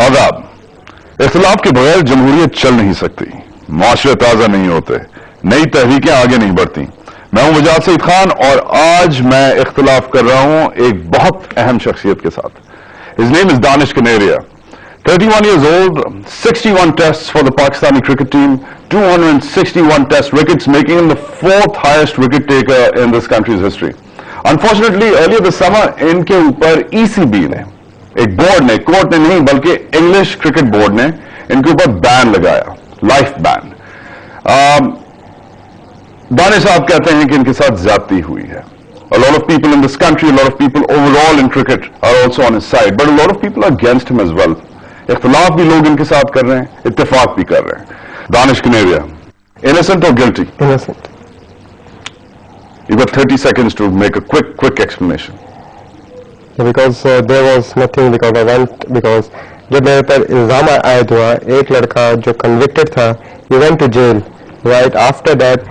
आदाब। इख्तिलाफ के बगैर जमहूरियत चल नहीं सकती, माशरे ताज़ा नहीं होते, नई तहरीकें आगे नहीं बढ़ती। मैं हूं वजाद सईद खान और आज मैं इख्तिलाफ कर रहा हूं एक बहुत अहम शख्सियत के साथ। His name is Danish Kaneria. 31 years old, 61 tests for the Pakistani cricket team, 261 test wickets, making him the 4th highest wicket taker in this country's history. Unfortunately, earlier this summer, इनके ऊपर ECB ने, एक board ने, court ने नहीं बल्कि English cricket board ने इनके ऊपर बैन लगाया, लाइफ बैन। दानिश साहब कहते हैं कि इनके साथ ज्यादती हुई है। A lot of people in this country, a lot of people overall in cricket are also on his side, but a lot of people are against him as well. इख्तिलाफ भी लोग इनके साथ कर रहे हैं, इत्तेफाक भी कर रहे हैं। Danish Kaneria, innocent or guilty? Innocent. You've got 30 seconds to make a quick explanation. Because there was nothing, because जब मेरे पर इल्जाम आयद हुआ, एक लड़का जो convicted था, he went to jail, right? After that,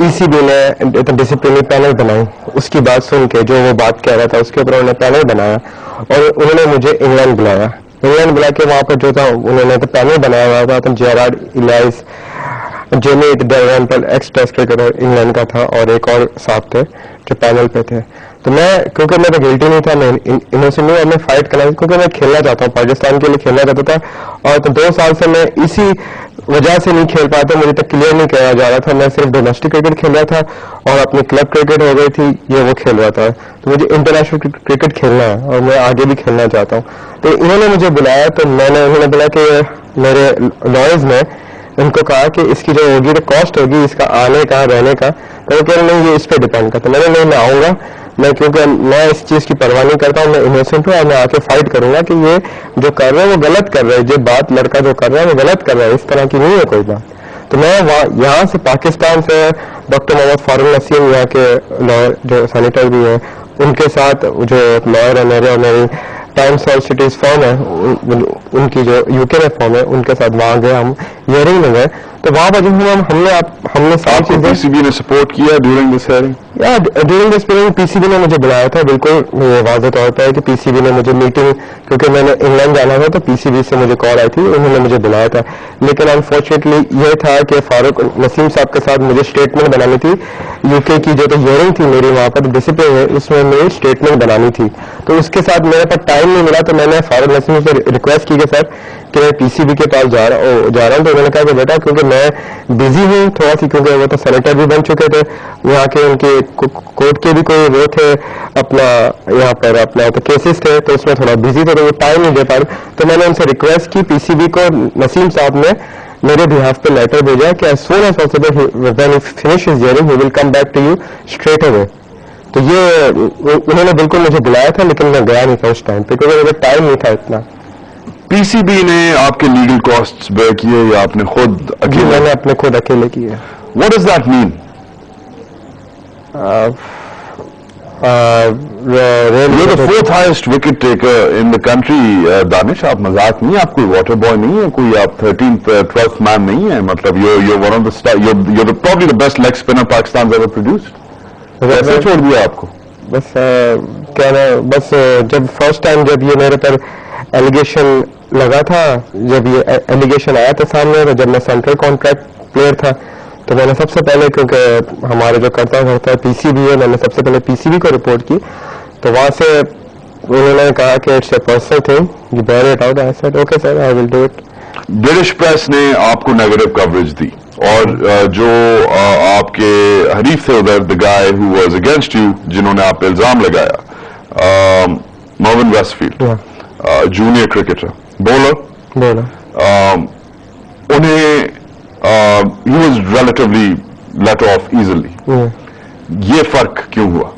ECB ने डिसिप्लिनरी पैनल बनाई, उसकी बात सुन के जो वो बात कह रहा था उसके ऊपर उन्होंने पैनल बनाया और उन्होंने मुझे इंग्लैंड बुला के वहाँ पर जो था उन्होंने तो पैनल बनाया हुआ था, तो Gerard Elias, Jamie Dalrymple, ex test cricketer England का था और एक और साहब थे जो पैनल पे थे। तो मैं, क्योंकि मैं तो गिल्टी नहीं था, मैं इनोसेंट नहीं, और मैं फाइट करना, क्योंकि मैं खेलना चाहता हूँ, पाकिस्तान के लिए खेलना चाहता था। और तो 2 साल से मैं इसी वजह से नहीं खेल पाया था, मुझे तक क्लियर नहीं किया जा रहा था। मैं सिर्फ डोमेस्टिक क्रिकेट खेल रहा था और अपनी क्लब क्रिकेट हो गई थी, ये वो खेल रहा था। तो मुझे इंटरनेशनल क्रिकेट खेलना है और मैं आगे भी खेलना चाहता हूँ। तो इन्होंने मुझे बुलाया, तो उन्होंने बोला कि मेरे लॉयर्स ने उनको कहा कि इसकी जो होगी, तो कॉस्ट होगी इसका आने का, रहने का, तो वो कह रहे नहीं, ये इस पर डिपेंड करता। मैंने नहीं, मैं आऊँगा, मैं क्योंकि मैं इस चीज़ की परवाह नहीं करता हूँ, मैं इनोसेंट हूँ और मैं आके फाइट करूंगा कि ये जो कर रहे हैं वो गलत कर रहे हैं, जो बात लड़का जो कर रहा है वो गलत कर रहा है, इस तरह की नहीं है कोई बात। तो मैं यहाँ से पाकिस्तान से डॉक्टर मोहम्मद फारूक नसीम, यहाँ के लॉयर जो सैनिटर भी हैं, उनके साथ जो लॉयर है मेरे और मेरी टाइम्स और सिटीज फॉर्म है, उनकी जो यूके में फॉर्म है, उनके साथ वहाँ गए, हम हियरिंग में गए। तो वहाँ पर जब हमने सारी चीजें, पीसीबी ने सपोर्ट किया ड्यूरिंग दिस हियरिंग? या ड्यूरिंग दिस हियरिंग पीसीबी ने मुझे बुलाया था, बिल्कुल ये वाज़ेह तौर पर है कि पीसीबी ने मुझे मीटिंग, क्योंकि मैंने इंग्लैंड जाना था तो पीसीबी से मुझे कॉल आई थी, उन्होंने मुझे बुलाया था। लेकिन अनफॉर्चुनेटली ये था कि फारूक नसीम साहब के साथ मुझे स्टेटमेंट बनानी थी, यूके की जो तो हियरिंग थी मेरी वहाँ पर डिसिप्लिन है, उसमें मेरी स्टेटमेंट बनानी थी। तो उसके साथ मेरे पास टाइम नहीं मिला, तो मैंने फारूक नसीम से रिक्वेस्ट की कि सर कि मैं पीसीबी के पास जा रहा हूँ, तो उन्होंने कहा कि बेटा क्योंकि मैं बिजी हूँ थोड़ा सी, क्योंकि वो तो सेनेटर भी बन चुके थे, यहाँ के उनके कोर्ट के भी कोई वो थे, अपना यहाँ पर अपना तो केसेस थे, तो उसमें थोड़ा बिजी थे, तो वो टाइम नहीं दे पा रहे। तो मैंने उनसे रिक्वेस्ट की पीसीबी को, नसीम साहब ने मेरे बिहाफ पे लेटर भेजा कि as soon as possible when he finishes hearing he will come back to you straight away। तो ये उन्होंने बिल्कुल मुझे बुलाया था, लेकिन मैं गया नहीं था उस टाइम पे क्योंकि मेरे टाइम नहीं था इतना। पीसीबी ने आपके लीगल कॉस्ट्स बेयर किए या आपने खुद अकेले? मैंने अपने खुद अकेले किए। What does that mean? You're the 4th highest wicket taker in the country, Danish, आप मजाक नहीं है, आप कोई वाटर बॉय नहीं है, कोई आप 13th 12th मैन नहीं है, मतलब you're one of the star, you're probably the best leg spinner Pakistan's ever produced। कैसे छोड़ दिया आपको? बस बस जब फर्स्ट टाइम जब ये मेरे पर एलिगेशन लगा था, जब ये एलिगेशन आया था सामने, तो जब मैं सेंट्रल कॉन्ट्रैक्ट प्लेयर था, तो मैंने सबसे पहले, क्योंकि हमारे जो करता है पीसीबी है, मैंने सबसे पहले पीसीबी को रिपोर्ट की। तो वहाँ से उन्होंने कहा कि it's a personal thing, you bear it out. I said okay sir, I will do it. British press ने आपको नेगेटिव कवरेज दी और जो आपके हरीफ थे उधर, the guy who was against you, जिन्होंने आप पे इल्जाम लगाया, Mervyn Westfield, junior cricketer, bowler, उन्हें he was relatively let off easily। ये फर्क क्यों हुआ?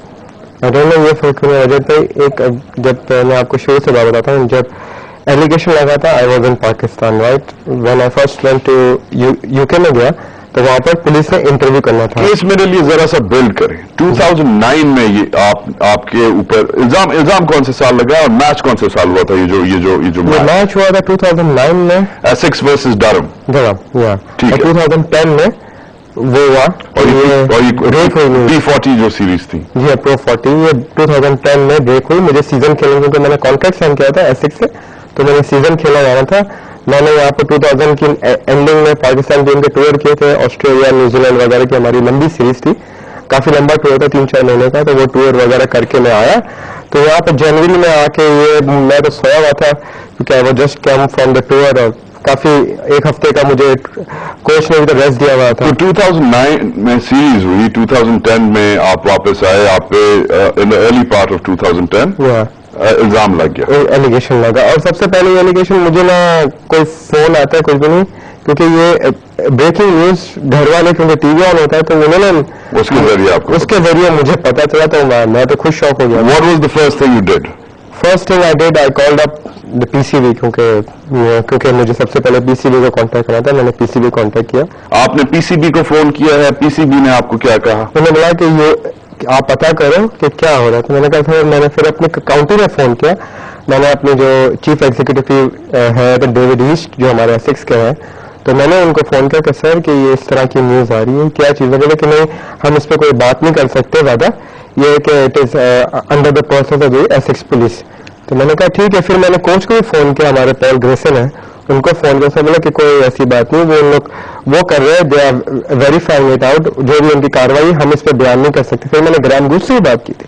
I don't know ये फर्क क्यों हुआ। जब मैं आपको शुरू से बात बताता हूँ, जब एलिगेशन लगा था, I was in Pakistan, right? When I first went to UK में गया, तो वहाँ पर पुलिस ने इंटरव्यू करना था। केस मेरे लिए जरा सा बिल्ड करें। 2009 में ये आपके ऊपर इल्जाम कौन से साल लगा और मैच कौन से साल हुआ था? ये मैच हुआ था 2009 में, एसेक्स वर्सेस डरहम, या ठीक है। 2010 में वो हुआ और ये ब्रेक हुई T40 जो सीरीज थी, जी हाँ, Pro 40, ये 2010 में ब्रेक हुई। मुझे सीजन खेलने, क्योंकि मैंने कॉन्ट्रैक्ट साइन किया था एसेक्स से, तो मैंने सीजन खेलना जाना था। मैंने यहाँ पर 2000 की एंडिंग में पाकिस्तान टीम के टूर किए थे, ऑस्ट्रेलिया न्यूजीलैंड वगैरह की हमारी लंबी सीरीज थी, काफी लंबा टूर था 3-4 महीने का, तो वो टूर वगैरह करके मैं आया। तो यहाँ पर जनवरी में आके ये मैं तो सोया हुआ था क्योंकि वो just come from the tour, और काफी एक हफ्ते का मुझे कोच ने भी तो रेस्ट दिया हुआ था। तो 2009 में सीरीज हुई, 2010 में आप वापस आए, आप पे in the early part of 2010 इल्जाम लग गया, एलिगेशन लगा। और सबसे पहले एलिगेशन मुझे ना कोई फोन आता है कुछ भी नहीं, क्योंकि ये ब्रेकिंग न्यूज घर वाले क्योंकि टीवी ऑन होता है तो उन्होंने उसके जरिए मुझे पता चला, तो मैं तो खुद शॉक हो गया। What was the first thing you did? First thing I did, I called up the PCB, क्योंकि मुझे सबसे पहले पीसीबी को कांटेक्ट करना था। मैंने पीसीबी कांटेक्ट किया। आपने पीसीबी को फोन किया है, पीसीबी ने आपको क्या कहा? उन्होंने बोला कि ये आप पता करो कि क्या हो रहा है। तो मैंने कहा सर, मैंने फिर अपने काउंटी में फोन किया। मैंने अपने जो चीफ एग्जीक्यूटिव है डेविड ईस्ट, जो हमारे एसेक्स के हैं, तो मैंने उनको फोन किया कि सर कि ये इस तरह की न्यूज आ रही है, क्या चीज़ है? बोले कि नहीं, हम इस पर कोई बात नहीं कर सकते ज्यादा, ये कि it is under the process of the Essex police. तो मैंने कहा ठीक है। फिर मैंने कोच को भी फोन किया, हमारे पॉल ग्रेसन है, उनको फोन किया। बोला कि कोई ऐसी बात नहीं, वो लोग वो कर रहे हैं, they are verifying it out, जो भी उनकी कार्रवाई हम इस पर बयान नहीं कर सकते। फिर मैंने ग्राम गुश से भी बात की थी,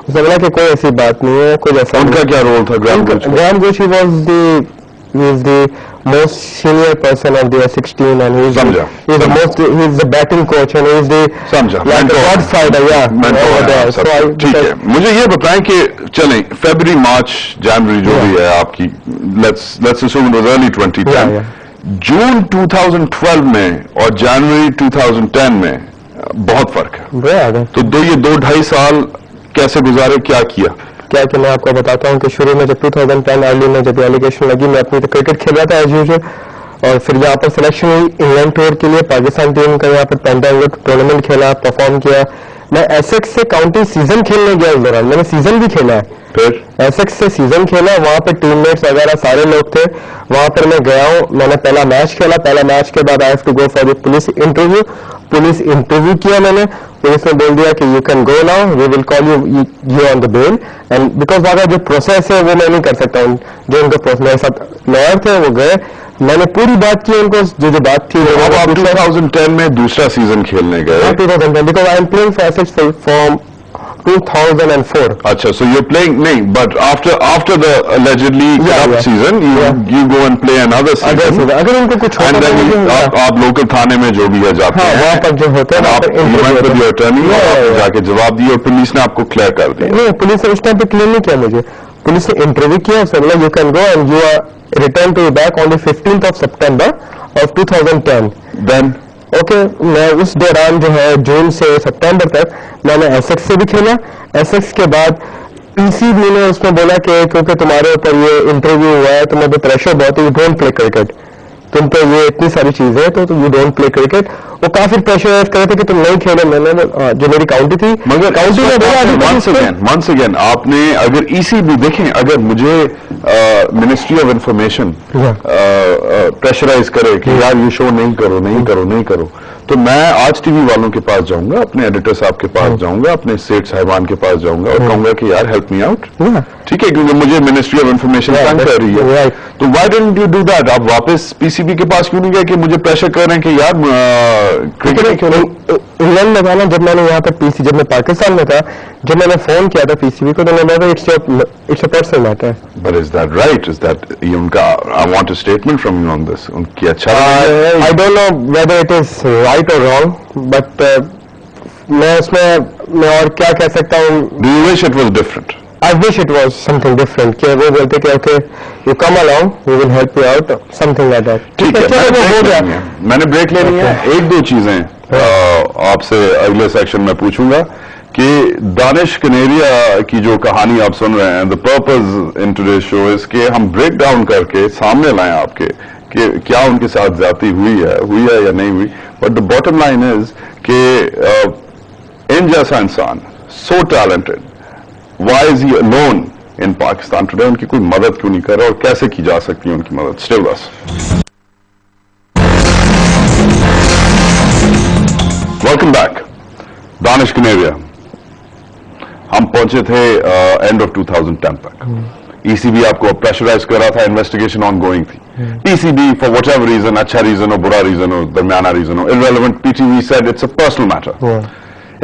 उसने बोला कि कोई ऐसी बात नहीं है, कुछ ऐसा। उनका क्या रोल था? ग्राम गुश he is the most senior person of the Essex team, and he is the batting coach, and he is the godfather, over there. So ठीक है, मुझे ये बताएं कि चलें फरवरी मार्च जनवरी जो भी है आपकी, let's assume it was early 2010, जून 2012 में और जनवरी 2010 में बहुत फर्क है। तो ये 2-2.5 साल कैसे गुजारे, क्या किया? क्या कि मैं आपको बताता हूँ कि शुरू में जब 2010 अर्ली में जब एलिगेशन लगी, मैं अपनी तो क्रिकेट खेल रहा था एज यूजुअल, और फिर यहाँ पर सिलेक्शन हुई इंग्लैंड टूर के लिए, पाकिस्तान टीम का यहाँ पर पेंटांगुट टूर्नामेंट खेला, परफॉर्म किया। मैं एसेक्स से काउंटी सीजन खेलने गया उस दौरान, मैंने सीजन भी खेला है, फिर एसेक्स से सीजन खेला, वहाँ पर टीममेट्स वगैरह सारे लोग थे, वहाँ पर मैं गया हूँ। मैंने पहला मैच खेला, पहला मैच के बाद I have to go for the police interview किया मैंने। पुलिस ने बोल दिया कि you can go now, we will call you on the bail, and because वहाँ जो प्रोसेस है वो मैं नहीं कर सकता हूँ, जो उनका प्रोसेस, मेरे साथ लॉयर थे, वो गए, मैंने पूरी बात की उनको, जो बात थी। अब आप 2010 में दूसरा सीजन खेलने गए? 2010, because I am playing for Essex from 2004. अच्छा, so you're playing, नहीं, but after the allegedly corrupt season, you go and play another season. अगर उनको कुछ होता and then आप लोकल थाने में जो भी है जाते हैं, वहाँ पर जो होता है, आप अटर्नी जाके जवाब दिए और पुलिस ने आपको क्लियर कर दिया? नहीं, पुलिस ने उस टाइम पे क्लियर नहीं किया मुझे, पुलिस ने इंटरव्यू किया, उसने बोला you can go and you are return to back on the 15th of September of 2010. Then मैं उस दौरान जो है जून से सितंबर तक मैंने एसेक्स से भी खेला। एसेक्स के बाद पीसीबी ने उसमें बोला कि क्योंकि तुम्हारे ऊपर ये इंटरव्यू हुआ है, तुम्हें तो प्रेशर बहुत है, यू डोंट प्ले क्रिकेट, तुम पे ये इतनी सारी चीजें तो यू डोंट प्ले क्रिकेट। वो काफी प्रेशराइज कर रहे थे कि तुम नहीं खेलो। मैंने जो मेरी काउंटी थी, मगर काउंटी में वंस अगेन आपने अगर ईसीबी देखें, अगर मुझे मिनिस्ट्री ऑफ इंफॉर्मेशन प्रेशराइज करे कि यार ये शो नहीं करो, तो मैं आज टीवी वालों के पास जाऊंगा, अपने एडिटर साहब के पास जाऊंगा, अपने सेठ साहिबान के पास जाऊंगा और कहूंगा कि यार हेल्प मी आउट, ठीक है, क्योंकि मुझे मिनिस्ट्री ऑफ इंफॉर्मेशन तंग कर रही है। तो why didn't you do that? आप वापस पीसीबी के पास क्यों नहीं गए कि मुझे प्रेशर कर रहे हैं कि यार क्रिकेट क्यों नहीं? इंग्लैंड में था ना, जब मैंने यहाँ पर जब मैं पाकिस्तान में था, जब मैंने फोन किया था पीसीबी को, तो मैंने it's a personal matter. But is that right? Is that उनका, I want a statement from you on this. उनकी अच्छा, I don't know whether it is right और रॉन्ग, बट मैं उसमें और क्या कह सकता हूँ। Do you wish it was different? I wish it was something different, कि वो बोलते कि okay, you come along, we will help you out, something like that. ठीक है, मैंने ब्रेक लेनी है। एक दो चीजें आपसे अगले सेक्शन में पूछूंगा कि दानिश कनेरिया की जो कहानी आप सुन रहे हैं, the purpose in today's show is कि हम ब्रेक डाउन करके सामने लाएं आपके कि क्या उनके साथ ज्यादती हुई है या नहीं हुई। But the bottom line is कि इन जैसा इंसान, so talented, why is he alone in Pakistan today? उनकी कोई मदद क्यों नहीं कर रहा और कैसे की जा सकती है उनकी मदद? Stay with us. Welcome back. Danish Kaneria, हम पहुंचे थे एंड ऑफ 2010 तक। ECB आपको प्रेशराइज कर रहा था, इन्वेस्टिगेशन ऑन गोइंग थी. PCB for whatever reason, अच्छा रीजन हो, बुरा रीजन हो, दरमियाना रीजन हो, irrelevant, PTV said it's a personal matter.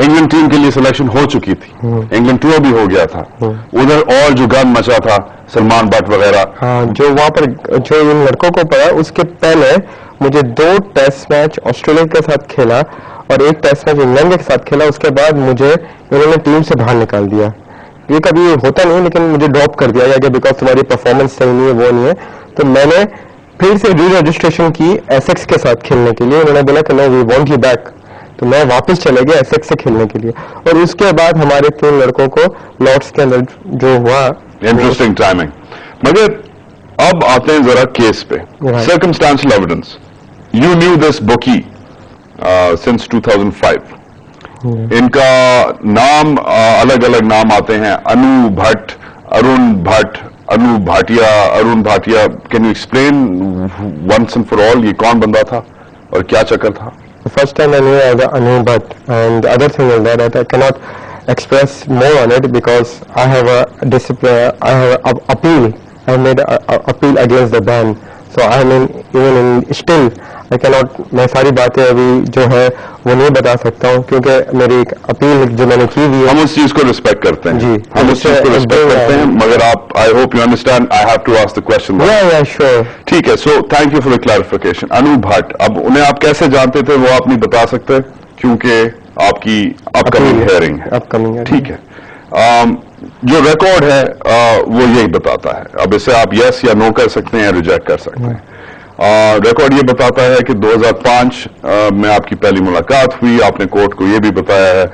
England team के लिए सिलेक्शन हो चुकी थी, इंग्लैंड टूर भी हो गया था. उधर और जो गन मचा था, सलमान बट वगैरह. हाँ, जो वहाँ पर जो इन लड़कों को पड़ा, उसके पहले मुझे 2 टेस्ट मैच ऑस्ट्रेलिया के साथ खेला और 1 टेस्ट मैच इंग्लैंड के साथ खेला. उसके बाद मुझे इन्होंने टीम से बाहर निकाल दिया. ये कभी होता नहीं, लेकिन मुझे ड्रॉप कर दिया गया कि बिकॉज तुम्हारी परफॉर्मेंस सही नहीं है, वो नहीं है. तो मैंने फिर से री रजिस्ट्रेशन की एसेक्स के साथ खेलने के लिए. उन्होंने बोला कि no, we want you back. तो मैं वापस चले गया एसेक्स से खेलने के लिए. और उसके बाद हमारे 3 लड़कों को लॉर्ड्स के अंदर जो हुआ. Interesting timing. मगर अब आते हैं जरा केस पे. Circumstantial evidence. You knew this bookie since 2005. इनका नाम अलग अलग नाम आते हैं, Anu Bhatt, Arun Bhatt, Anu Bhatia, Arun Bhatia. Can you explain once and for all ये कौन बंदा था और क्या चक्कर था? The first time I knew as Anu Bhatt, and the other thing is that I cannot express more on it because I have a discipline, I have a appeal. I made a appeal against the ban. So I mean, even in still, I cannot. मैं सारी बातें अभी जो है वो नहीं बता सकता हूँ क्योंकि मेरी एक अपील जो मैंने की हुई है. हम उस चीज को रिस्पेक्ट करते हैं जी, हम उस चीज को रिस्पेक्ट करते हैं. मगर आप, I hope you understand, I have to ask the question. Yeah sure. ठीक है. So thank you for the clarification. Anu Bhatt, अब उन्हें आप कैसे जानते थे वो आप नहीं बता सकते क्योंकि आपकी अपकमिंग हियरिंग है. अपकमिंग. ठीक है. जो रिकॉर्ड है वो यही बताता है. अब इसे आप यस या नो कर सकते हैं या रिजेक्ट कर सकते हैं. रिकॉर्ड ये बताता है कि 2005 में आपकी पहली मुलाकात हुई. आपने कोर्ट को ये भी बताया है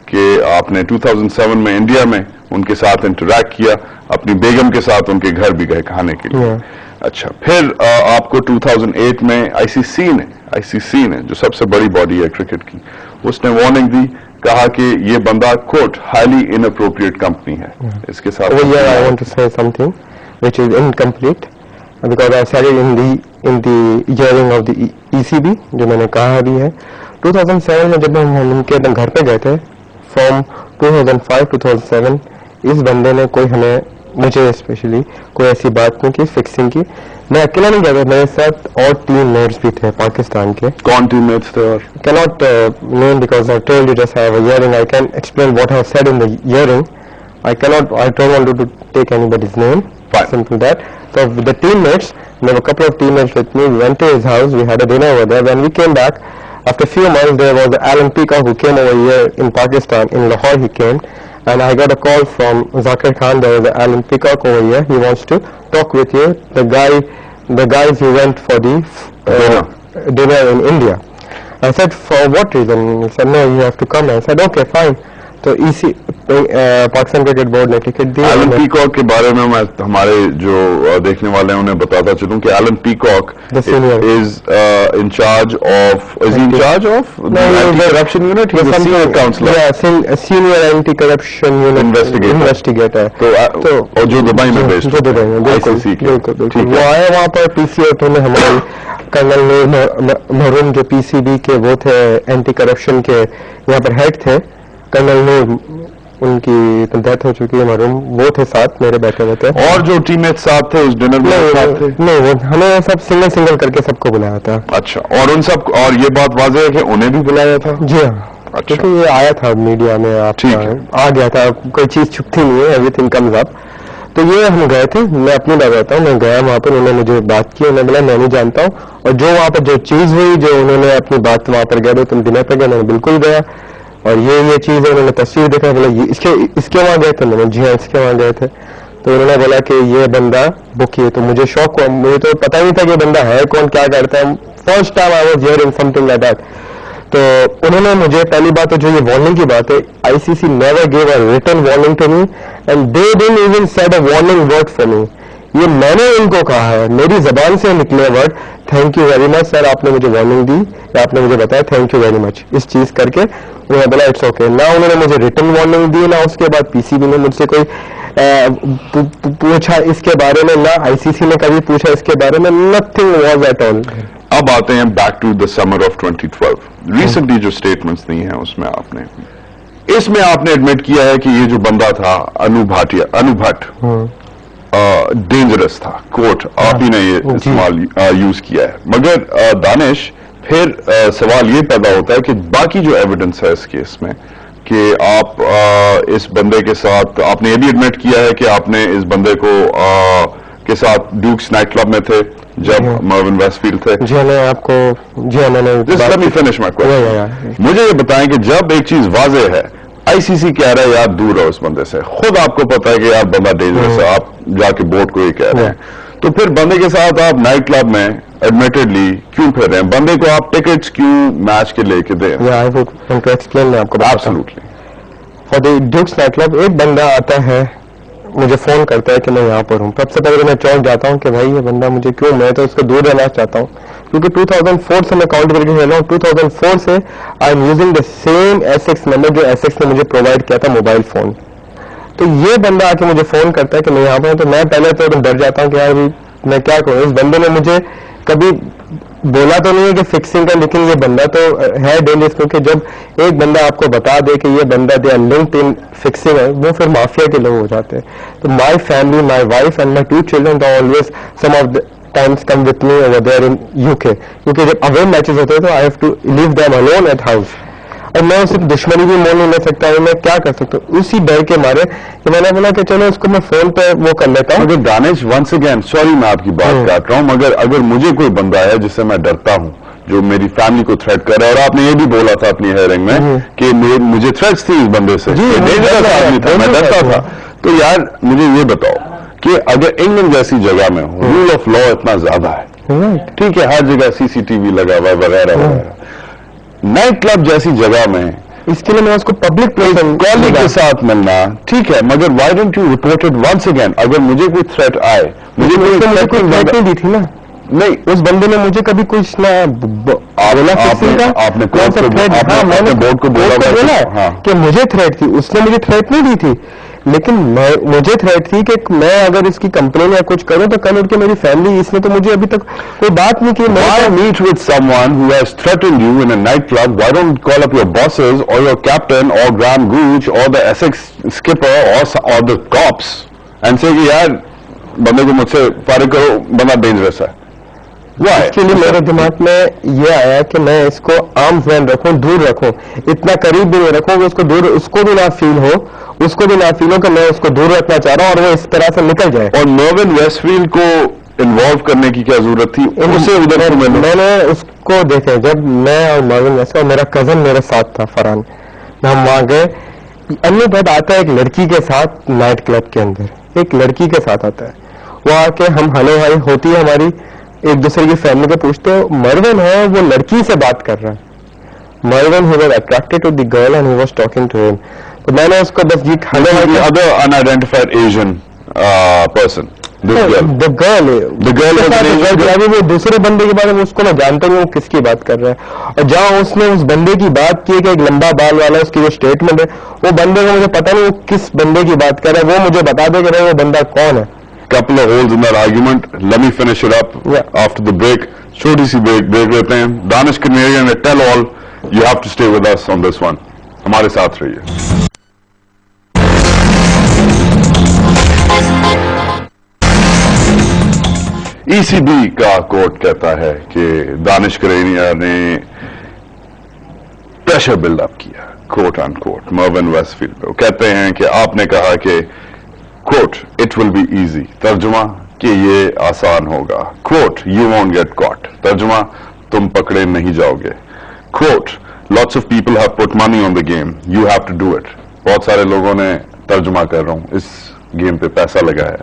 कि आपने 2007 में इंडिया में उनके साथ इंटरैक्ट किया, अपनी बेगम के साथ उनके घर भी गए खाने के लिए. अच्छा, फिर आपको 2008 में आईसीसी ने जो सबसे बड़ी बॉडी है क्रिकेट की, उसने वार्निंग दी, कहा कि ये बंदा कोट हाईली इनअप्रोप्रिएट कंपनी है. इसके साथ I want to say something which is incomplete because I said it in the hearing of the ECB, जो मैंने कहा भी है. 2007 में जब हम उनके घर पे गए थे, from 2005 to 2007, इस बंदे ने कोई हमें, मुझे स्पेशली कोई ऐसी बात नहीं की फिक्सिंग की. मैं अकेला नहीं गया था, मेरे साथ और टीममेट्स भी थे पाकिस्तान के. कौन टीममेट्स थे? और cannot name because I told you just I have a hearing. I can explain what I have said in the hearing. I don't want to take anybody's name. Fine. Simple that. So with the teammates, there were a couple of teammates with me. We went to his house. We had a dinner over there. When we came back, after a few months, there was Alan Peacock who came over here in Pakistan. In Lahore, he came, and I got a call from Zakir Khan. There was Alan Peacock over here. He wants to talk with you. The guys who went for the dinner in India. I said, for what reason? He said, no, you have to come. I said, okay, fine. तो Pakistan cricket board ने ticket दी. Elon peacock के बारे में मैं हमारे जो देखने वाले हैं उन्हें बताता चलूं कि Alan Peacock is in charge of anti corruption unit. Senior counsellor, senior anti corruption unit investigator. तो और जो दुबई में बेस्ड है, बिल्कुल वो आए वहाँ पर. पीसीओ में हमारे कर्नल महरूम जो पीसीबी के वो थे, एंटी करप्शन के यहाँ पर हेड थे. कर्नल नूर, उनकी डेथ हो चुकी है, मरूम, वो थे साथ मेरे बैठे हुए थे. और जो टीममेट साथ थे उस डिनर में साथ थे? नहीं, वो हमें सब सिंगल करके सबको बुलाया था. अच्छा, और उन सब, और ये बात वाज़ेह है कि उन्हें भी बुलाया था? जी हाँ. अच्छा. क्योंकि ये आया था मीडिया में, आ गया था, कोई चीज छुपती नहीं है, एवरीथिंग कम्स अप. तो ये हम गए थे. मैं अपनी बात बताता हूँ. मैं गया वहाँ पर, उन्होंने मुझे बात की, उन्होंने बोला मैं नहीं जानता हूँ. और जो वहाँ पर जो चीज हुई, जो उन्होंने अपनी बात वहाँ पर गए, तुम डिनर पर गए, मैंने बिल्कुल गया. और ये चीज है, उन्होंने तस्वीर देखा, बोला ये इसके वहाँ गए थे. मैंने जी हाँ, इसके वहाँ गए थे. तो उन्होंने बोला कि ये बंदा बुकी है. तो मुझे शौक हुआ, मुझे तो पता ही नहीं था कि बंदा है कौन, क्या करता है. First time I was hearing something like that. तो उन्होंने मुझे पहली बात तो जो ये वार्निंग की बात है, ICC never give a written warning to me and they didn't even said a warning word for me. ये मैंने इनको कहा है, मेरी जबान से निकले word, thank you very much sir, आपने मुझे वार्निंग दी या आपने मुझे बताया, थैंक यू वेरी मच. इस चीज करके उन्होंने बोला इट्स ओके. ना उन्होंने मुझे रिटन वार्निंग दी, ना उसके बाद पीसीबी ने मुझसे कोई पूछा इसके बारे में, ना आईसीसी ने कभी पूछा इसके बारे में. Nothing was at all. अब आते हैं back to the summer of 2012. Recently जो स्टेटमेंट्स दी हैं उसमें इसमें आपने एडमिट किया है कि ये जो बंदा था अनु भट्ट, डेंजरस था कोट, आप ही ने ये इस्तेमाल यूज किया है। मगर दानिश फिर सवाल ये पैदा होता है कि बाकी जो एविडेंस है इस केस में कि आप इस बंदे के साथ, आपने ये भी एडमिट किया है कि आपने इस बंदे को के साथ ड्यूक्स नाइट क्लब में थे जब मर्विन वेस्टफील्ड थे। जी मैं आपको मैंने Just let me finish my question. मुझे ये बताएं कि जब एक चीज वाजे है, आईसीसी कह रहा है यार दूर रहो इस बंदे से, खुद आपको पता है कि यार बंदा डेंजरस है, आप जाके बोर्ड को ये कह रहे हैं, तो फिर बंदे के साथ आप नाइट क्लब में एडमिटेडली क्यों फिर रहे हैं? बंदे को आप टिकट्स क्यों मैच के लेके दें? I would want to explain, मैं आपको absolutely. For the Duke's night club एक बंदा आता है, मुझे फोन करता है कि मैं यहाँ पर हूँ। सबसे पहले मैं चौंक जाता हूँ कि भाई ये बंदा मुझे क्यों, मैं तो उसको दूर रहना चाहता हूँ, क्योंकि 2004 से मैं काउंट करके खेल रहा हूँ। 2004 से I am using the same Essex number जो एसेक्स ने मुझे प्रोवाइड किया था, मोबाइल फोन। तो ये बंदा आके मुझे फोन करता है कि मैं यहाँ पर हूँ, तो मैं पहले तो डर जाता हूँ कि यार मैं क्या करूँ। इस बंदे ने मुझे कभी बोला तो नहीं है कि फिक्सिंग का, लेकिन ये बंदा तो है डेंजरस, क्योंकि जब एक बंदा आपको बता दे कि ये बंदा they are linked in fixing है, वो फिर माफिया के लोग हो जाते हैं। तो my family, my wife and my 2 children always some of the times come with me over there in UK, क्योंकि जब अवे मैचेस होते हैं तो I have to leave them alone at house, और मैं उससे दुश्मनी भी मोल नहीं ले सकता हूँ, मैं क्या कर सकता हूँ। उसी डर के मारे कि मैंने बोला कि चलो इसको मैं फोन पे वो कर लेता हूँ। मगर दानिश वंस अगेन सॉरी मैं आपकी बात काट रहा हूँ, मगर अगर मुझे कोई बंदा है जिससे मैं डरता हूँ, जो मेरी फैमिली को थ्रेट कर रहा है, और आपने ये भी बोला था अपनी हेयरिंग में कि मुझे थ्रेट्स थी इस बंदे से, आदमी था, मैं डरता था, तो यार मुझे ये बताओ कि अगर इंग्लैंड जैसी जगह में रूल ऑफ लॉ इतना ज्यादा है, ठीक है, हर जगह सीसीटीवी लगा हुआ वगैरह वगैरह, नाइट क्लब जैसी जगह में इसके लिए मैं उसको पब्लिक प्लेस कॉलिंग के साथ मिलना ठीक है, मगर why don't you report it once again? अगर मुझे कोई थ्रेट आए, मुझे कोई थ्रेट नहीं दी थी ना, नहीं उस बंदे ने मुझे कभी कुछ ना बोला, आपने बोर्ड को बोला कि मुझे थ्रेट थी, उसने मुझे थ्रेट नहीं दी थी, लेकिन मुझे थ्रेट थी कि मैं अगर इसकी कंप्लेन या कुछ करूं तो कल उठ के मेरी फैमिली, इसने तो मुझे अभी तक कोई बात नहीं की। Why meet with someone who has threatened you in a nightclub? Why don't call up your bosses or your captain or Graham Gooch or the Essex skipper or the cops and say कि यार बंदे को मुझसे फारिग करो, बंदा dangerous है। इसके लिए मेरे दिमाग में ये आया कि मैं इसको आर्म्स लैंड रखूं, दूर रखूं, इतना करीब भी नहीं रखूं कि उसको दूर, उसको भी ना फील हो, उसको भी ना फील हो कि मैं उसको दूर रखना चाह रहा हूं और वो इस तरह से निकल जाए। और मर्विन वेस्टफील्ड को इन्वॉल्व करने की क्या जरूरत थी? उसे उधर मैंने उसको देखे, जब मैं और मर्विन वेस्टफील्ड, मेरा कजन मेरे साथ था फरहान, हम वहां गए। अन्य बात आता है एक लड़की के साथ नाइट क्लब के अंदर, एक लड़की के साथ आता है, वो आके हम हलो हाई होती है हमारी, एक दूसरे की फैमिली को पूछते हो, मर्विन है वो लड़की से बात कर रहा है, Mervin he was attracted to the girl and he was talking to him. तो मैंने उसको बस जी hello other unidentified Asian person, the girl अभी वो दूसरे बंदे के बारे में उसको मैं जानता नहीं हूँ किसकी बात कर रहा है, और जहाँ उसने उस बंदे की बात की कि एक लंबा बाल वाला, उसकी जो स्टेटमेंट है, वो बंदे को मुझे पता नहीं वो किस बंदे की बात कर रहा है, वो मुझे बता दे कि वो बंदा कौन है। Couple of holes in that argument. Let me finish it up after the break. छोटी सी break लेते हैं। दानिश कनेरियन में tell all. You have to stay with us on this one. हमारे साथ रहिए। ECB का कोर्ट कहता है कि दानिश कनेरियन ने प्रेशर बिल्डअप किया, quote and quote, Mervyn Westfield पे। वो कहते हैं कि आपने कहा कि quote it will be easy, तर्जुमा कि ये आसान होगा, quote you won't get caught, तर्जुमा तुम पकड़े नहीं जाओगे, quote lots of people have put money on the game, you have to do it, बहुत सारे लोगों ने, तर्जुमा कर रहा हूं, इस गेम पे पैसा लगा है,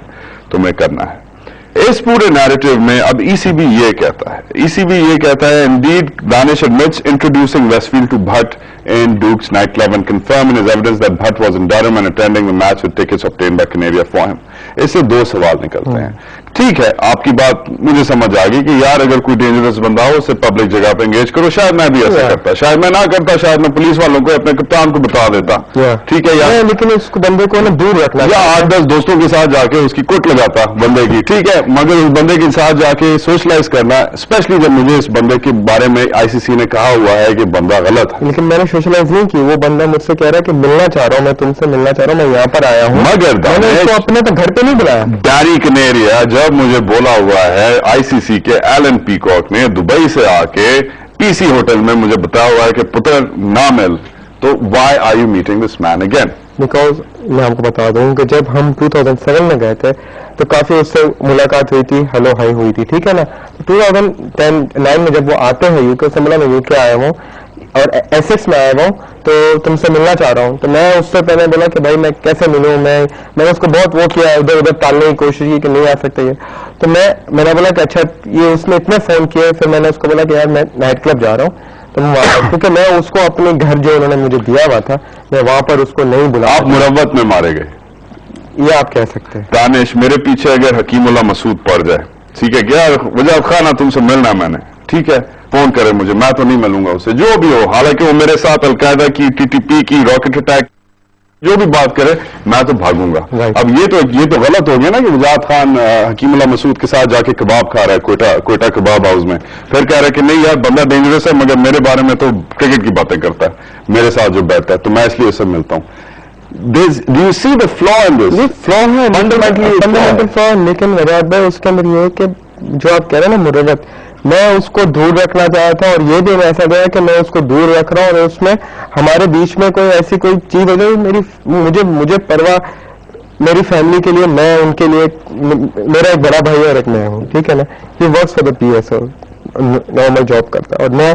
तुम्हें करना है। इस पूरे नैरेटिव में अब ईसीबी ये कहता है, ईसीबी ये कहता है, indeed Danish admits introducing Westfield to Butt in Duke's nightclub and confirm in his evidence that Bhatt was in Durham and attending the match with tickets obtained by Canaria for him. इससे दो सवाल निकलते हैं। ठीक है, आपकी बात मुझे समझ आ गई कि यार अगर कोई डेंजरस बंदा हो उसे पब्लिक जगह पे एंगेज करो, शायद मैं भी ऐसा करता, शायद मैं ना करता, शायद मैं पुलिस वालों को, अपने कप्तान को बता देता, ठीक है यार, लेकिन उस बंदे को ना दूर रखना, या 8-10 दोस्तों के साथ जाके उसकी कुट लगाता बंदे की, ठीक है, मगर उस बंदे के साथ जाके सोशलाइज करना, स्पेशली जब मुझे इस बंदे के बारे में आईसीसी ने कहा हुआ है कि बंदा गलत है। लेकिन मैंने सोशलाइज नहीं की, वो बंदा मुझसे कह रहा है कि मिलना चाह रहा हूँ, मैं तुमसे मिलना चाह रहा हूँ, मैं यहाँ पर आया हूँ, मगर मैंने उसको अपने तो घर گھر پہ نہیں بلایا. ڈیری کنیریا جب مجھے بولا ہوا ہے ICC کے ایلن پیکاک نے دبئی سے آ کے PC ہوٹل میں مجھے بتایا ہوا ہے کہ پتر نہ مل, تو why are you meeting this man again? Because میں آپ کو بتا دوں کہ جب ہم 2007 میں گئے تھے تو کافی اس سے ملاقات ہوئی تھی, ہیلو ہائی ہوئی تھی, ٹھیک ہے نا. 2009 میں جب وہ آتے ہیں UK سے ملا, میں UK آیا ہوں اور ایسکس میں آیا ہوں, تو تم سے ملنا چاہ رہا ہوں. تو میں اس سے پہلے بولا کہ بھائی میں کیسے ملوں, میں نے اس کو بہت وہ کیا, ادھر ادھر ٹالنے کی کوشش کی کہ نہیں آ سکتے یہ. تو میں نے بولا کہ اچھا یہ اس نے اتنے فون کیے, پھر میں نے اس کو بولا کہ یار میں نائٹ کلب جا رہا ہوں, تو کیونکہ میں اس کو اپنے گھر جو انہوں نے مجھے دیا ہوا تھا میں وہاں پر اس کو نہیں بلا. آپ مروت میں مارے گئے, یہ آپ کہہ سکتے ہیں. دانش میرے پیچھے اگر حکیم اللہ مسعود پڑ جائے, ٹھیک ہے کیا وجہ خانہ تم سے ملنا میں نے, ٹھیک ہے فون کرے مجھے, میں تو نہیں ملوں گا اسے, جو بھی ہو. حالانکہ وہ میرے ساتھ القاعدہ کی, TTP کی, راکٹ اٹیک, جو بھی بات کرے میں تو بھاگوں گا. اب یہ تو غلط ہو گیا نا کہ وجاہت خان حکیم اللہ مسعود کے ساتھ جا کے کباب کھا رہا ہے کوئٹہ کباب ہاؤس میں, پھر کہہ رہا ہے کہ نہیں یار بندہ ڈینجرس ہے, مگر میرے بارے میں تو کرکٹ کی باتیں کرتا ہے, میرے ساتھ جو بیٹھتا ہے, تو میں اس لیے اسے ملتا ہوں. Do you see the flaw in this? یہ فلاء ہے, فنڈامنٹل فلاء. لیکن وجاہت بھائی اس کے اندر یہ ہے کہ جو آپ کہہ رہے ہیں نا مروت, میں اس کو دور رکھنا چاہا تھا, اور یہ بھی ایسا گیا کہ میں اس کو دور رکھ رہا ہوں, اور اس میں ہمارے بیچ میں کوئی ایسی کوئی چیز ہو جائے, مجھے پرواہ میری فیملی کے لیے, میں ان کے لیے, میرا ایک بڑا بھائی ہے اور ایک میں ہوں, ٹھیک ہے نا. یہ works for the PSO, normal job کرتا ہے, اور میں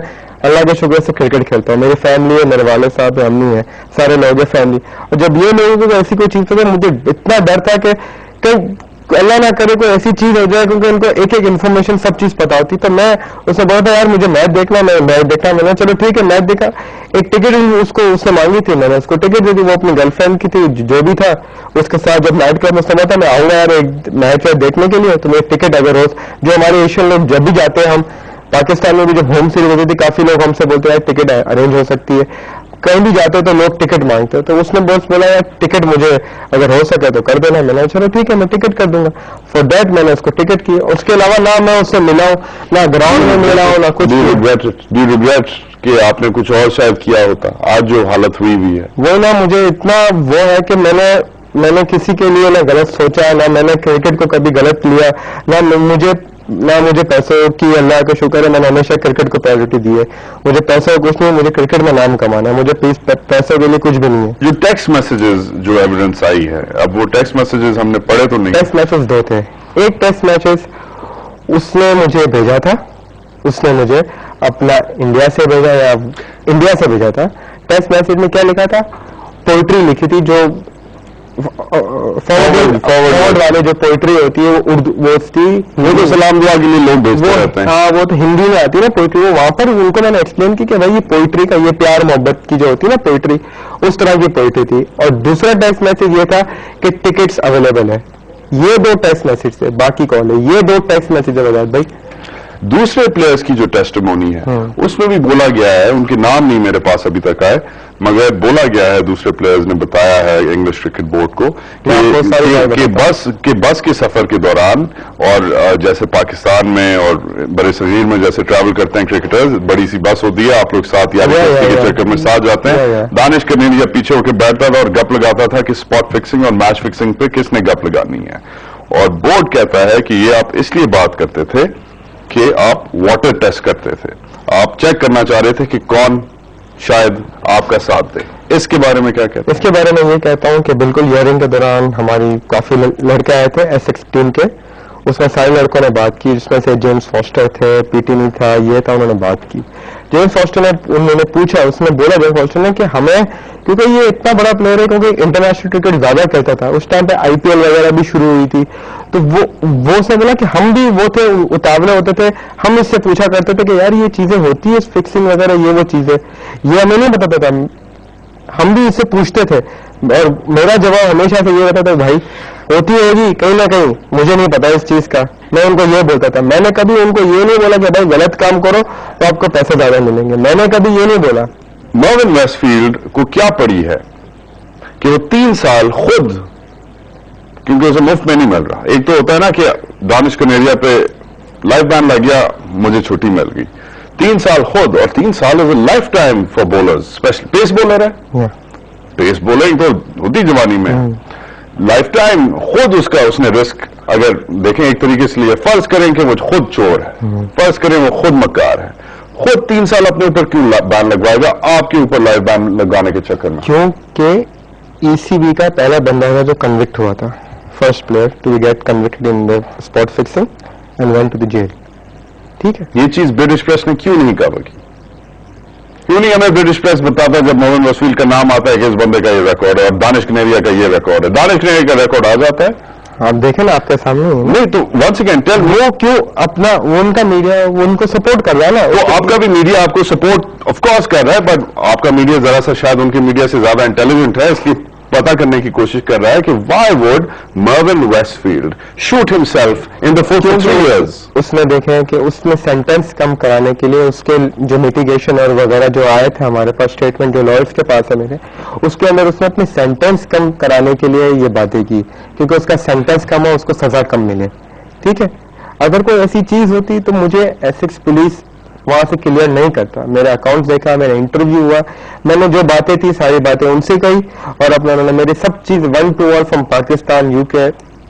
اللہ کے شکر سے کرکٹ کھیلتا ہوں. میری فیملی ہے, میرے والد صاحب ہیں, امی ہیں, سارے لوگ ہیں فیملی. اور جب یہ نہیں ہوگی ایسی کوئی چیز تو مجھے اتنا ڈر تھا کہ اللہ نہ کرے کوئی ایسی چیز ہو جائے, کیونکہ ان کو ایک ایک انفارمیشن سب چیز پتا ہوتی. تو میں اسے بولا تھا یار مجھے میچ دیکھنا, میں نے چلو ٹھیک ہے میچ دیکھا. ایک ٹکٹ اس نے مانگی تھی, میں نے اس کو ٹکٹ دے دی, وہ اپنی گرل فرینڈ کی تھی, جو بھی تھا اس کے ساتھ. جب نائٹ کلب میں سنا تھا میں آؤں گا یار ایک میچ دیکھنے کے لیے, تو میں ٹکٹ اگر روز جو ہمارے ایشین لوگ جب بھی جاتے ہیں, ہم پاکستان میں بھی جب ہوم سیریز ہوتی تھی کافی لوگ ہم سے بولتے ہیں ٹکٹ ارینج ہو سکتی ہے, کہیں بھی جاتے تو لوگ ٹکٹ مانگتے. تو اس نے بس بولا یار ٹکٹ مجھے اگر ہو سکے تو کر دینا. میں نے چلو ٹھیک ہے میں ٹکٹ کر دوں گا. فار دیٹ میں نے اس کو ٹکٹ کی. اس کے علاوہ نہ میں اس سے ملا ہوں, نہ گراؤنڈ میں ملا ہوں, نہ کچھ. کہ آپ نے کچھ اور شاید کیا ہوتا, آج جو حالت ہوئی ہے وہ نا مجھے اتنا وہ ہے کہ میں نے کسی کے لیے نہ غلط سوچا, نہ میں نے کرکٹ کو کبھی غلط لیا, نہ مجھے پیسوں کی, اللہ کا شکر ہے میں نے ہمیشہ کرکٹ کو پرائیورٹی دی ہے. مجھے پیسوں کچھ نہیں, مجھے کرکٹ میں نام کمانا ہے, مجھے پیسوں کے لیے کچھ بھی نہیں ہے. جو ٹیکسٹ میسجز جو ایویڈنس آئی ہے, اب وہ ٹیکسٹ میسجز ہم نے پڑھے تو نہیں. ٹیکسٹ میسج 2 تھے. ایک ٹیکسٹ میسج اس نے مجھے بھیجا تھا, اس نے مجھے اپنا انڈیا سے بھیجا تھا. ٹیکسٹ میسج میں کیا لکھا تھا, پوئٹری لکھی تھی, جو فارورڈ والے جو پوئٹری ہوتی ہے وہ اردو وہ تھی, وہ تو سلام دعا کے لیے لوگ بھیجتے رہتے ہیں. ہاں وہ تو ہندی میں آتی ہے نا پوئٹری. وہ وہاں پر ان کو میں نے ایکسپلین کی کہ بھائی یہ پوئٹری کا, یہ پیار محبت کی جو ہوتی ہے نا پوئٹری, اس طرح کی پوئٹری تھی. اور دوسرا ٹیکسٹ میسج یہ تھا کہ ٹکٹس اویلیبل ہے. یہ 2 ٹیکسٹ میسج تھے, باقی کال ہے. یہ 2 ٹیکسٹ میسج ہے وجاہت بھائی. دوسرے پلیئرز کی جو ٹیسٹیمونی ہے اس میں بھی بولا گیا ہے, ان کے نام نہیں میرے پاس ابھی تک آئے, مگر بولا گیا ہے دوسرے پلیئرز نے بتایا ہے انگلش کرکٹ بورڈ کو کہ بس کے سفر کے دوران, اور جیسے پاکستان میں اور بڑے صغیر میں جیسے ٹریول کرتے ہیں کرکٹرز, بڑی سی بس ہوتی ہے, آپ لوگ ساتھ یاری دوستی کے چکر میں ساتھ جاتے ہیں. دانش کنیریا پیچھے ہو کے بیٹھتا تھا اور گپ لگاتا تھا کہ اسپاٹ فکسنگ اور میچ فکسنگ پہ کس نے گپ لگانی ہے. اور بورڈ کہتا ہے کہ یہ آپ اس لیے بات کرتے تھے کہ آپ واٹر ٹیسٹ کرتے تھے, آپ چیک کرنا چاہ رہے تھے کہ کون شاید آپ کا ساتھ دے. اس کے بارے میں کیا کہتے ہیں؟ اس کے بارے میں یہ کہتا ہوں کہ بالکل ایئرنگ کے دوران ہماری کافی لڑکے آئے تھے ایسکس ٹیم کے, اس میں سارے لڑکوں نے بات کی, جس میں سے جیمز فاسٹر تھے, PT نہیں تھا, یہ تھا, انہوں نے بات کی. جیمز فاسٹر نے انہوں نے پوچھا, اس نے بولا جیمز فاسٹر نے کہ ہمیں, کیونکہ یہ اتنا بڑا پلیئر ہے, کیونکہ انٹرنیشنل کرکٹ زیادہ کرتا تھا اس ٹائم پہ, IPL وغیرہ بھی شروع ہوئی تھی, تو وہ سے بولا کہ ہم بھی وہ تھے, اتاولے ہوتے تھے, ہم اس سے پوچھا کرتے تھے کہ یار یہ چیزیں ہوتی ہے فکسنگ وغیرہ, یہ وہ چیزیں, یہ ہمیں نہیں بتاتا تھا, ہم بھی اس سے پوچھتے تھے. اور میرا جواب ہمیشہ سے یہ رہتا تھا بھائی ہوتی ہوگی کہیں نہ کہیں, مجھے نہیں پتا اس چیز کا. میں ان کو یہ بولتا تھا, میں نے کبھی ان کو یہ نہیں بولا کہ بھائی غلط کام کرو تو آپ کو پیسے زیادہ ملیں گے, میں نے کبھی یہ نہیں بولا. مرون ویسٹ فیلڈ کو کیا پڑی ہے کہ وہ 3 سال خود, کیونکہ اسے مفت میں نہیں مل رہا. ایک تو ہوتا ہے نا کہ دانش کنیریا پہ لائف بین لگ گیا, مجھے چھٹی مل گئی. 3 سال خود, اور 3 سال is a lifetime for bowlers, especially pace bowler ہے. پیس بولنگ تو ہوتی جوانی میں. लाइफ टाइम खुद उसने रिस्क अगर देखें एक तरीके से लिए, फर्ज करें कि वो खुद चोर है, फर्ज करें वो खुद मक्कार है, खुद 3 साल अपने ऊपर क्यों बैन लगवाएगा आपके ऊपर लाइफ बैन लगाने के चक्कर में? क्योंकि ईसीबी का पहला बंदा था जो कन्विक्ट हुआ था, first player to get convicted in the spot fixing and went to the jail. ठीक है, ये चीज ब्रिटिश प्रेस ने क्यों नहीं कवर की? क्यों नहीं हमें ब्रिटिश प्रेस बताता जब मोहम्मद वसील का नाम आता है कि इस बंदे का ये रिकॉर्ड है और दानिश कनेरिया का ये रिकॉर्ड है? दानिश कनेरिया का रिकॉर्ड आ जाता है, आप देखें ना आपके सामने ही. नहीं तो वंस अगेन टेल वो क्यों अपना उनका मीडिया उनको सपोर्ट कर रहा है ना, तो आपका भी मीडिया आपको सपोर्ट ऑफ कोर्स कर रहा है, बट आपका मीडिया जरा सा शायद उनके मीडिया से ज्यादा इंटेलिजेंट है, इसलिए पता करने की कोशिश कर रहा है कि why would Mervyn Westfield shoot himself in the for 3 years? उसने देखे कि उसने सेंटेंस कम कराने के लिए उसके जो मिटिगेशन और वगैरह जो आए थे हमारे पास स्टेटमेंट जो लॉयर्स के पास है मेरे, उसके अंदर उसने अपनी सेंटेंस कम कराने के लिए ये बातें की, क्योंकि उसका सेंटेंस कम हो, उसको सजा कम मिले. ठीक है, अगर कोई ऐसी चीज होती तो मुझे एसेक्स पुलिस वहां से क्लियर नहीं करता. मेरा अकाउंट देखा, मेरा इंटरव्यू हुआ, मैंने जो बातें थी सारी बातें उनसे कही, और अपना उन्होंने मेरी सब चीज 1 to all from Pakistan UK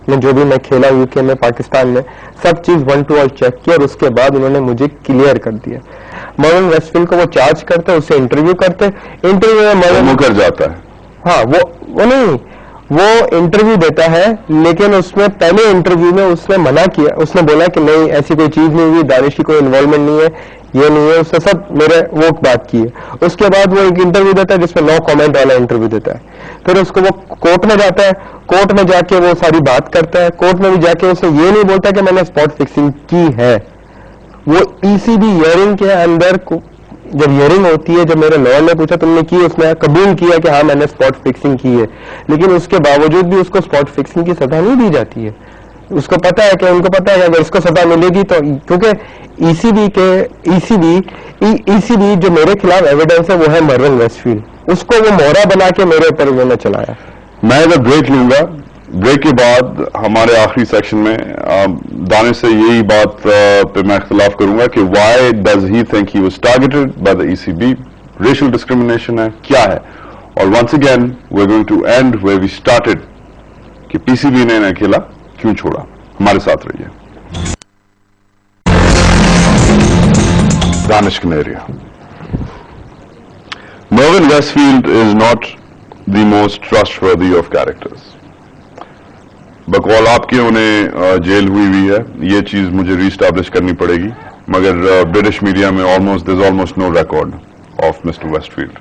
में जो भी मैं खेला यूके में पाकिस्तान में सब चीज 1 to all चेक किया, और उसके बाद उन्होंने मुझे क्लियर कर दिया. मर्विन वेस्टफील्ड को वो चार्ज करते, उससे इंटरव्यू करते, इंटरव्यू में मर्विन मुकर जाता है. हाँ, वो नहीं, वो इंटरव्यू देता है, लेकिन उसमें पहले इंटरव्यू में उसने मना किया, उसने बोला कि नहीं ऐसी कोई चीज नहीं हुई, दानिश की कोई इन्वॉल्वमेंट नहीं है, ये नहीं है, उसने सब मेरे वो बात की है. उसके बाद वो एक इंटरव्यू देता है जिसमें नो कमेंट वाला इंटरव्यू देता है. फिर उसको वो कोर्ट में जाता है, कोर्ट में जाके वो सारी बात करता है, कोर्ट में भी जाके उसने ये नहीं बोलता कि मैंने स्पॉट फिक्सिंग की है. वो ईसीबी हियरिंग के अंदर जब हियरिंग होती है, जब मेरे लॉयर ने पूछा तुमने की, उसने कबूल किया कि हाँ मैंने स्पॉट फिक्सिंग की है, लेकिन उसके बावजूद भी उसको स्पॉट फिक्सिंग की सजा नहीं दी जाती है. उसको पता है कि उनको पता है कि अगर इसको सजा मिलेगी तो, क्योंकि ईसीबी जो मेरे खिलाफ एविडेंस है वो है मर्विन वेस्टफील्ड, उसको वो मोहरा बना के मेरे ऊपर उन्होंने चलाया. मैं इधर ब्रेक लूंगा, ब्रेक के बाद हमारे आखिरी सेक्शन में दानिश से यही बात पे मैं इख्तिलाफ करूंगा कि why does he think he was targeted by the ECB, racial discrimination है क्या है, और once again we are going to end where we started कि पीसीबी ने इन्हें अकेला क्यों छोड़ा. हमारे साथ रहिए. Danish Kaneria. Mervyn Westfield is not the most trustworthy of characters. बकौल आपके उन्हें जेल हुई है, ये चीज मुझे रीस्टैब्लिश करनी पड़ेगी, मगर ब्रिटिश मीडिया में almost no record of mister Westfield.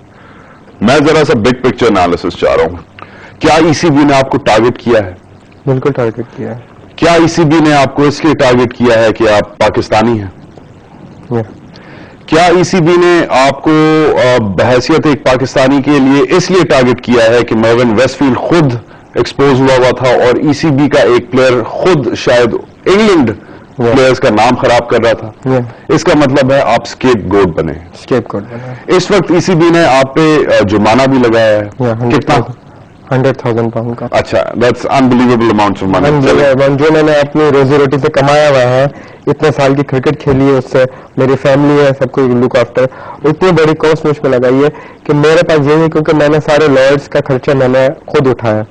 मैं जरा सा बिग पिक्चर एनालिसिस चाह रहा हूं. क्या ईसीबी ने आपको टारगेट किया है? बिल्कुल टारगेट किया है. क्या ईसीबी ने आपको इसलिए टारगेट किया है कि आप पाकिस्तानी हैं? क्या ईसीबी ने आपको बहैसियत एक पाकिस्तानी के लिए इसलिए टारगेट किया है कि मर्विन वेस्टफील्ड खुद एक्सपोज हुआ था और ईसीबी का एक प्लेयर खुद शायद इंग्लैंड प्लेयर्स का नाम खराब कर रहा था? इसका मतलब है आप स्केपगोट बने. इस वक्त ईसीबी ने आप पे जुर्माना भी लगाया है. कितना? 100,000 पाउंड का. अच्छा, that's unbelievable amount of money. जो मैंने अपनी रोजी रोटी से कमाया हुआ है, इतने साल की क्रिकेट खेली है, उससे मेरी फैमिली है, सबको लुक आफ्टर, इतनी बड़ी कॉस्ट मुझ पर लगाई है कि मेरे पास ये है, क्योंकि मैंने सारे लॉयर्स का खर्चा मैंने खुद उठाया,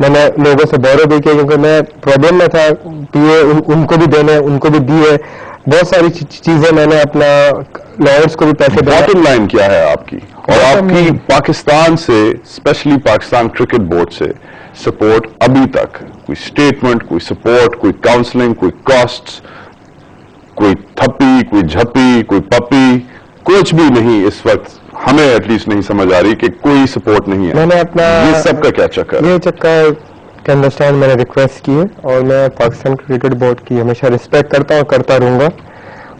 मैंने लोगों से बोरो भी किया, क्योंकि मैं प्रॉब्लम में था, पीए उनको भी देने, उनको भी दिए, बहुत सारी चीजें मैंने अपना लॉयर्स को भी पैसे दिए. बॉटम लाइन क्या है आपकी और आपकी पाकिस्तान से, स्पेशली पाकिस्तान क्रिकेट बोर्ड से सपोर्ट अभी तक? कोई स्टेटमेंट, कोई सपोर्ट, कोई काउंसलिंग, कोई कॉस्ट्स, कोई थप्पी, कोई झप्पी, कोई पप्पी, कुछ भी नहीं इस वक्त हमें एटलीस्ट नहीं समझ आ रही कि कोई सपोर्ट नहीं है. मैंने अपना ये सब का क्या चक्कर? ये चक्कर के अंडरस्टैंड मैंने रिक्वेस्ट की है, और मैं पाकिस्तान क्रिकेट बोर्ड की हमेशा रिस्पेक्ट करता हूँ, करता रहूंगा.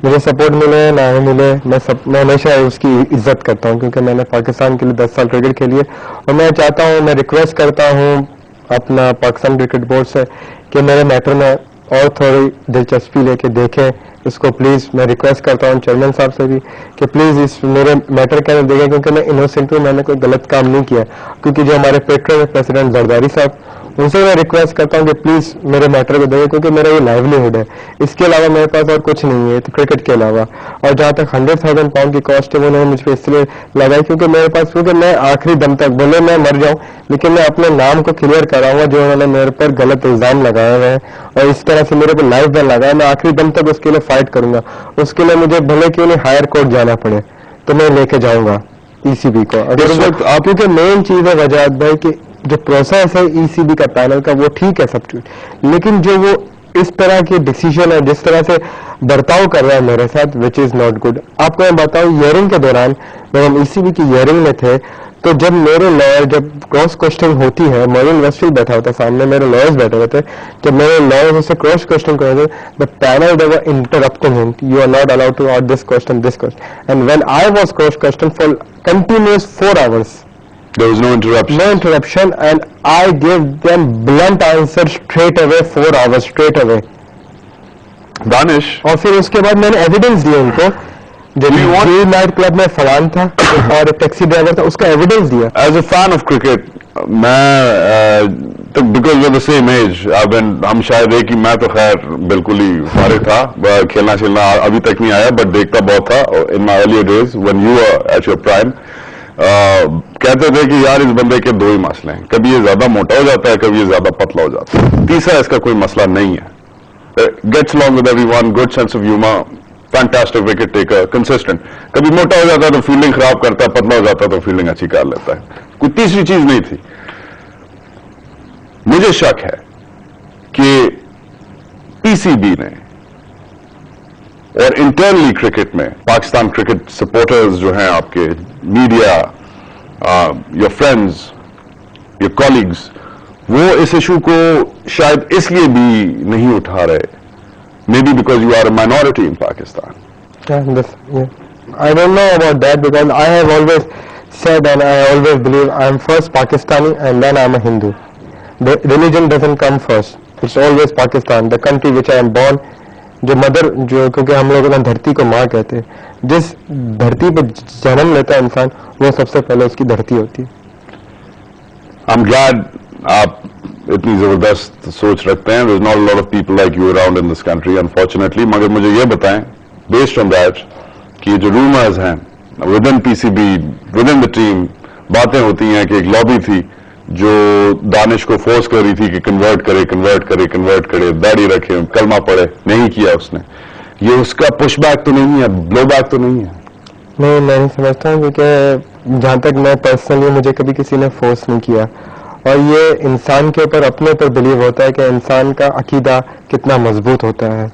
मुझे सपोर्ट मिले ना ही मिले, मैं हमेशा उसकी इज्जत करता हूँ, क्योंकि मैंने पाकिस्तान के लिए 10 साल क्रिकेट खेली है, और मैं चाहता हूँ, मैं रिक्वेस्ट करता हूँ अपना पाकिस्तान क्रिकेट बोर्ड से कि मेरे मैटर में और थोड़ी दिलचस्पी लेके देखें इसको. प्लीज मैं रिक्वेस्ट करता हूँ चेयरमैन साहब से भी कि प्लीज इस मेरे मैटर के अंदर देखें, क्योंकि मैं इनोसेंट हूँ, मैंने कोई गलत काम नहीं किया. क्योंकि जो हमारे पेट्रो प्रेसिडेंट जरदारी साहब, उनसे मैं रिक्वेस्ट करता हूँ कि प्लीज मेरे मैटर को दें, क्योंकि मेरा ये लाइवलीहुड है, इसके अलावा मेरे पास और कुछ नहीं है तो क्रिकेट के अलावा। और जहाँ तक 100,000 पाउंड की कॉस्ट है वो उन्होंने मुझ पर इसलिए लगाई क्योंकि मेरे पास, क्योंकि मैं आखिरी दम तक, भले मैं मर जाऊं लेकिन मैं अपने नाम को क्लियर कराऊंगा जो उन्होंने मेरे पर गलत इल्जाम लगाए हुए हैं और इस तरह से मेरे को लाइफ बैन लगाया, मैं आखिरी दम तक उसके लिए फाइट करूंगा। उसके लिए मुझे भले क्यों नहीं हायर कोर्ट जाना पड़े तो मैं लेके जाऊंगा ईसीबी को। अगर वो, क्योंकि मेन चीज है वजाहत भाई कि जो प्रोसेस है ईसीबी का पैनल का वो ठीक है सब चीज, लेकिन जो वो इस तरह की डिसीजन है, जिस तरह से बर्ताव कर रहा है मेरे साथ, विच इज नॉट गुड। आपको मैं बताऊं, हियरिंग के दौरान जब हम ईसीबी की हियरिंग में थे तो जब मेरे लॉयर, जब क्रॉस क्वेश्चन होती है, मॉर्गन वेस्टफील्ड बैठा होता सामने, मेरे लॉयर्स बैठे हुए थे, जब मेरे लॉयर्स उससे क्रॉस क्वेश्चन कर रहे थे, the panel they were interrupting him, you are not allowed to ask this question, and when I was cross question for continuous 4 hours, there was no interruption. No interruption, and I gave them blunt answer straight away, 4 hours straight away. Danish, और फिर उसके बाद मैंने evidence दिया उनको, जब ये night club में फलान था और एक टैक्सी ड्राइवर था, उसका एविडेंस दिया। as a fan of cricket, मैं because we're the same age, हम शायद एक ही, मैं तो खैर बिल्कुल ही फारिग था, खेलना खेलना अभी तक नहीं आया, बट देखता बहुत था in my earlier days when you were at your prime. कहते थे कि यार इस बंदे के 2 ही मसले हैं, कभी ये ज्यादा मोटा हो जाता है, कभी ये ज्यादा पतला हो जाता है, तीसरा इसका कोई मसला नहीं है। Gets along with everyone, good sense of humor, fantastic wicket taker, consistent। कभी मोटा हो जाता है तो फील्डिंग खराब करता है, पतला हो जाता है तो फील्डिंग अच्छी कर लेता है, कोई तीसरी चीज नहीं थी। मुझे शक है कि पीसीबी ने और इंटरनली क्रिकेट में पाकिस्तान क्रिकेट सपोर्टर्स जो हैं, आपके media, your friends, your colleagues, वो इस इशू को शायद इसलिए भी नहीं उठा रहे, maybe because you are a minority in Pakistan. I don't know about that because I have always said and I always believe I am first Pakistani and then I am a Hindu. The religion doesn't come first. It's always Pakistan, the country which I am born. जो mother, जो, क्योंकि हम लोग ना धरती को माँ कहते हैं, जिस धरती पे जन्म लेता है इंसान वो सबसे पहले उसकी धरती होती है। I'm glad आप इतनी जबरदस्त सोच रखते हैं। There's not a lot of people like you around in this country, unfortunately। मगर मुझे ये बताएं, based on that, कि जो रूमर्स हैं within PCB, within the team, बातें होती हैं कि एक लॉबी थी जो दानिश को फोर्स कर रही थी कि कन्वर्ट करे, दाढ़ी रखे, कलमा पढ़े, नहीं किया उसने, ये उसका पुश बैक तो नहीं है, ब्लो बैक तो नहीं है? नहीं, मैं नहीं समझता हूँ, क्योंकि जहाँ तक मैं पर्सनली, मुझे कभी किसी ने फोर्स नहीं किया, और ये इंसान के ऊपर अपने ऊपर बिलीव होता है कि इंसान का अकीदा कितना मजबूत होता है।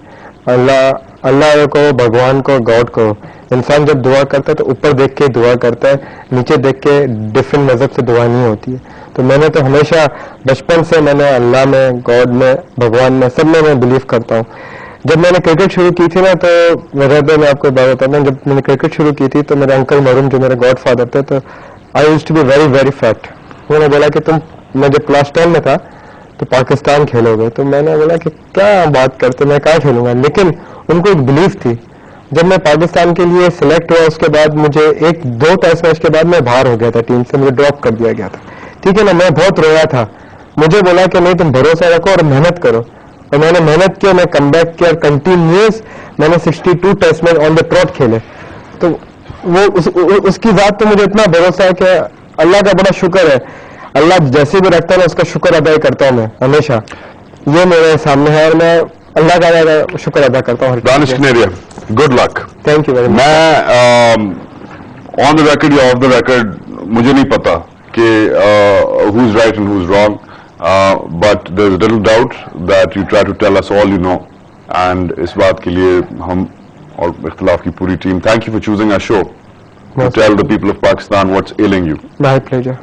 अल्लाह को, भगवान को, गॉड को, इंसान जब दुआ करता है तो ऊपर देख के दुआ करता है, नीचे देख के डिफरेंट मजहब से दुआ नहीं होती है। तो मैंने तो हमेशा बचपन से मैंने अल्लाह में, गॉड में, भगवान में, सब में मैं बिलीव करता हूँ। जब मैंने क्रिकेट शुरू की थी ना, तो मैं आपको बात बताता हूँ, जब मैंने क्रिकेट शुरू की थी तो मेरे अंकल मरूम जो मेरे गॉड फादर थे, तो I used to be very very fat. उन्होंने बोला कि मैं जब क्लास 10 में था तो पाकिस्तान खेलोगे, तो मैंने बोला कि क्या बात करते, मैं क्या खेलूंगा, लेकिन उनको एक बिलीव थी। जब मैं पाकिस्तान के लिए सिलेक्ट हुआ उसके बाद मुझे 1-2 टेस्ट मैच के बाद मैं बाहर हो गया था टीम से, मुझे ड्रॉप कर दिया गया था, ठीक है ना। मैं बहुत रोया था, मुझे बोला कि नहीं तुम भरोसा रखो और मेहनत करो, और मैंने मेहनत किया, मैं कमबैक किया, कंटिन्यूअस मैंने 62 test match on the trot खेले। तो वो उसकी बात तो मुझे इतना भरोसा है कि अल्लाह का बड़ा शुक्र है, अल्लाह जैसे भी रखता है ना उसका शुक्र अदा करता हूँ मैं हमेशा। ये मेरे सामने है और मैं अल्लाह का शुक्र अदा करता हूँ। Danish Kaneria, good luck. Thank you very much. मैं ऑन द रिकॉर्ड या ऑफ द रिकॉर्ड मुझे नहीं पता कि who is right and who is wrong, but there is little doubt that you try to tell us all you know, and इस बात के लिए हम और इख्तिलाफ की पूरी team, thank you for choosing our show to tell the people of Pakistan what's ailing you. My pleasure.